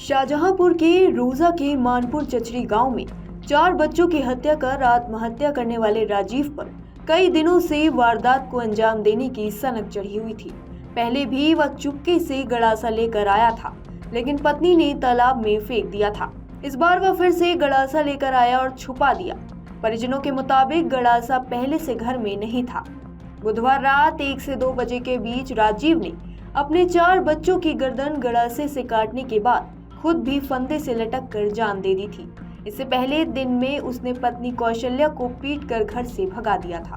शाहजहांपुर के रोजा के मानपुर चचरी गांव में 4 बच्चों की हत्या कर आत्महत्या करने वाले राजीव पर कई दिनों से वारदात को अंजाम देने की सनक चढ़ी हुई थी। पहले भी वह चुपके से गड़ासा लेकर आया था, लेकिन पत्नी ने तालाब में फेंक दिया था। इस बार वह फिर से गड़ासा लेकर आया और छुपा दिया। परिजनों के मुताबिक गड़ासा पहले से घर में नहीं था। बुधवार रात 1 से 2 बजे के बीच राजीव ने अपने 4 बच्चों की गर्दन गड़ासे से काटने के बाद खुद भी फंदे से लटक कर जान दे दी थी। इससे पहले दिन में उसने पत्नी कौशल्या को पीट कर घर से भगा दिया था।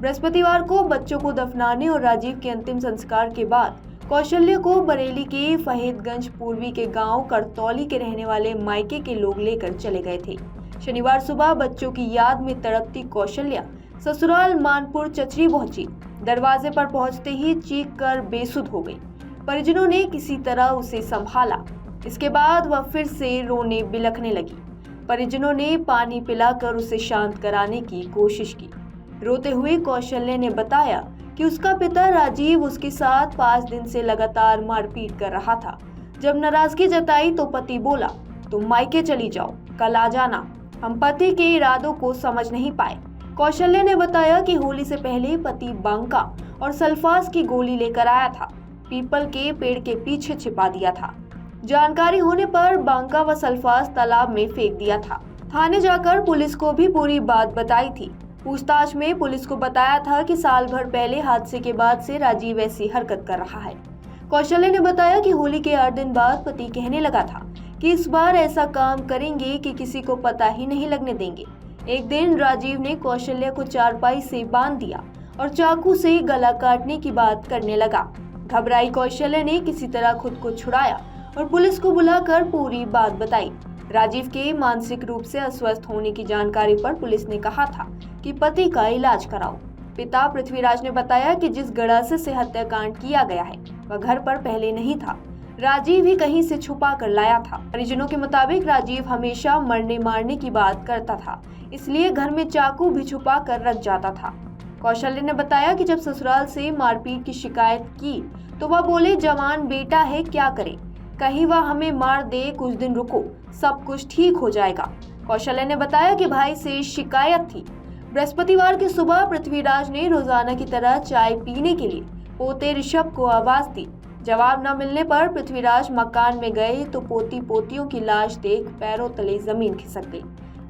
बृहस्पतिवार को बच्चों को दफनाने और राजीव के अंतिम संस्कार के बाद कौशल्या को बरेली के फहेदगंज पूर्वी के गांव करतौली के रहने वाले मायके के लोग लेकर चले गए थे। शनिवार सुबह बच्चों की याद में तड़पती कौशल्या ससुराल मानपुर चचरी पहुंची। दरवाजे पर पहुंचते ही चीख कर बेसुध हो गई। परिजनों ने किसी तरह उसे संभाला। इसके बाद वह फिर से रोने बिलखने लगी। परिजनों ने पानी पिलाकर उसे शांत कराने की कोशिश की। रोते हुए कौशल्या ने बताया कि उसका पिता राजीव उसके साथ 5 दिन से लगातार मारपीट कर रहा था। जब नाराजगी जताई तो पति बोला, तुम मायके चली जाओ, कल आ जाना। हम पति के इरादों को समझ नहीं पाए। कौशल्या ने बताया कि होली से पहले पति बांका और सल्फास की गोली लेकर आया था। पीपल के पेड़ के पीछे छिपा दिया था। जानकारी होने पर बांका व सल्फास तालाब में फेंक दिया था। थाने जाकर पुलिस को भी पूरी बात बताई थी। पूछताछ में पुलिस को बताया था कि साल भर पहले हादसे के बाद से राजीव ऐसी हरकत कर रहा है। कौशल्या ने बताया कि होली के 8 दिन बाद पति कहने लगा था कि इस बार ऐसा काम करेंगे कि किसी को पता ही नहीं लगने देंगे। एक दिन राजीव ने कौशल्या को चारपाई से बांध दिया और चाकू से गला काटने की बात करने लगा। घबराई कौशल्या ने किसी तरह खुद को छुड़ाया और पुलिस को बुलाकर पूरी बात बताई। राजीव के मानसिक रूप से अस्वस्थ होने की जानकारी पर पुलिस ने कहा था कि पति का इलाज कराओ। पिता पृथ्वीराज ने बताया कि जिस गड़ासे से हत्याकांड किया गया है वह घर पर पहले नहीं था। राजीव ही कहीं से छुपा कर लाया था। परिजनों के मुताबिक राजीव हमेशा मरने मारने की बात करता था, इसलिए घर में चाकू भी छुपा कर रख जाता था। कौशल्या ने बताया कि जब ससुराल से मारपीट की शिकायत की तो वह बोले, जवान बेटा है, क्या करे, कहीं वह हमें मार दे, कुछ दिन रुको, सब कुछ ठीक हो जाएगा। कौशल्या ने बताया कि भाई से शिकायत थी। बृहस्पतिवार की सुबह पृथ्वीराज ने रोजाना की तरह चाय पीने के लिए पोते ऋषभ को आवाज दी। जवाब न मिलने पर पृथ्वीराज मकान में गए तो पोती पोतियों की लाश देख पैरों तले जमीन खिसक गई।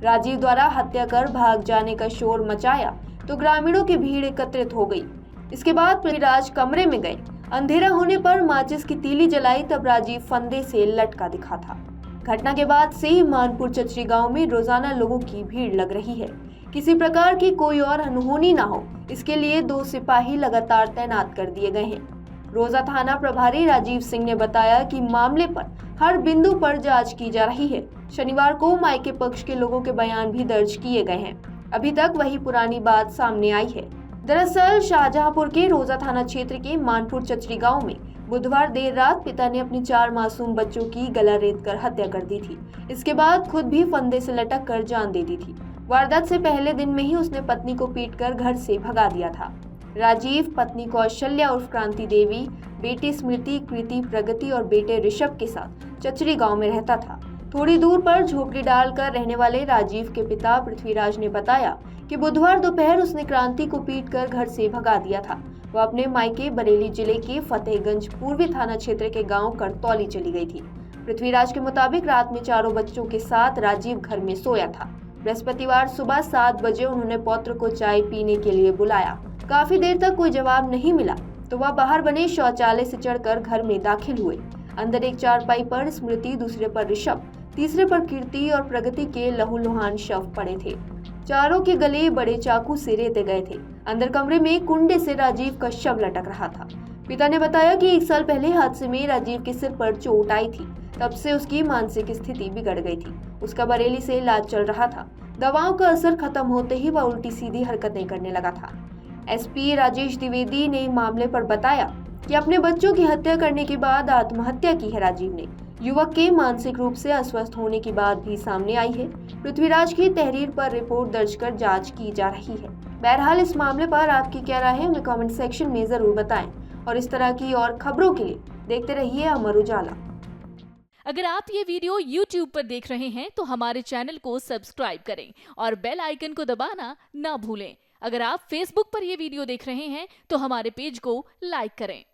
राजीव द्वारा हत्या कर भाग जाने का शोर मचाया तो ग्रामीणों की भीड़ एकत्रित हो गई। इसके बाद पृथ्वीराज कमरे में गए। अंधेरा होने पर माचिस की तीली जलाई, तब राजीव फंदे से लटका दिखा था। घटना के बाद से ही मानपुर चचरी गांव में रोजाना लोगों की भीड़ लग रही है। किसी प्रकार की कोई और अनहोनी ना हो, इसके लिए 2 सिपाही लगातार तैनात कर दिए गए हैं। रोजा थाना प्रभारी राजीव सिंह ने बताया कि मामले पर हर बिंदु पर जांच की जा रही है। शनिवार को मायके पक्ष के लोगों के बयान भी दर्ज किए गए हैं। अभी तक वही पुरानी बात सामने आई है। दरअसल शाहजहांपुर के रोजा थाना क्षेत्र के मानपुर चचरी गांव में बुधवार देर रात पिता ने अपनी 4 मासूम बच्चों की गला रेत कर हत्या कर दी थी। इसके बाद खुद भी फंदे से लटक कर जान दे दी थी। वारदात से पहले दिन में ही उसने पत्नी को पीटकर घर से भगा दिया था। राजीव पत्नी कौशल्या उर्फ क्रांति देवी, बेटी स्मृति, कृति, प्रगति और बेटे ऋषभ के साथ चचरी गांव में रहता था। थोड़ी दूर पर झोपड़ी डालकर रहने वाले राजीव के पिता पृथ्वीराज ने बताया कि बुधवार दोपहर उसने क्रांति को पीटकर घर से भगा दिया था। वह अपने मायके बरेली जिले के फतेहगंज पूर्वी थाना क्षेत्र के गांव करतौली चली गई थी। पृथ्वीराज के मुताबिक रात में 4 बच्चों के साथ राजीव घर में सोया था। बृहस्पतिवार सुबह 7 बजे उन्होंने पौत्र को चाय पीने के लिए बुलाया। काफी देर तक कोई जवाब नहीं मिला तो वह बाहर बने शौचालय से चढ़कर घर में दाखिल हुए। अंदर एक चारपाई पर स्मृति, दूसरे पर ऋषभ, तीसरे पर कीर्ति और प्रगति के लहूलुहान शव पड़े थे। चारों के गले बड़े चाकू से रेते गए थे। अंदर कमरे में कुंडे से राजीव का शव लटक रहा था। पिता ने बताया कि 1 साल पहले हादसे में राजीव के सिर पर चोट आई थी। तब से उसकी मानसिक स्थिति बिगड़ गई थी। उसका बरेली से इलाज चल रहा था। दवाओं का असर खत्म होते ही वह उल्टी सीधी हरकतें करने लगा था। एसपी राजेश द्विवेदी ने मामले पर बताया कि अपने बच्चों की हत्या करने के बाद आत्महत्या की है राजीव ने। युवक के मानसिक रूप से अस्वस्थ होने की बात भी सामने आई है। पृथ्वीराज की तहरीर पर रिपोर्ट दर्ज कर जांच की जा रही है। बहरहाल इस मामले पर आपकी क्या राय है, हमें कमेंट सेक्शन में जरूर बताएं और इस तरह की और खबरों के लिए देखते रहिए अमर उजाला। अगर आप ये वीडियो YouTube पर देख रहे हैं तो हमारे चैनल को सब्सक्राइब करें और बेल आइकन को दबाना ना भूलें। अगर आप Facebook पर ये वीडियो देख रहे हैं तो हमारे पेज को लाइक करें।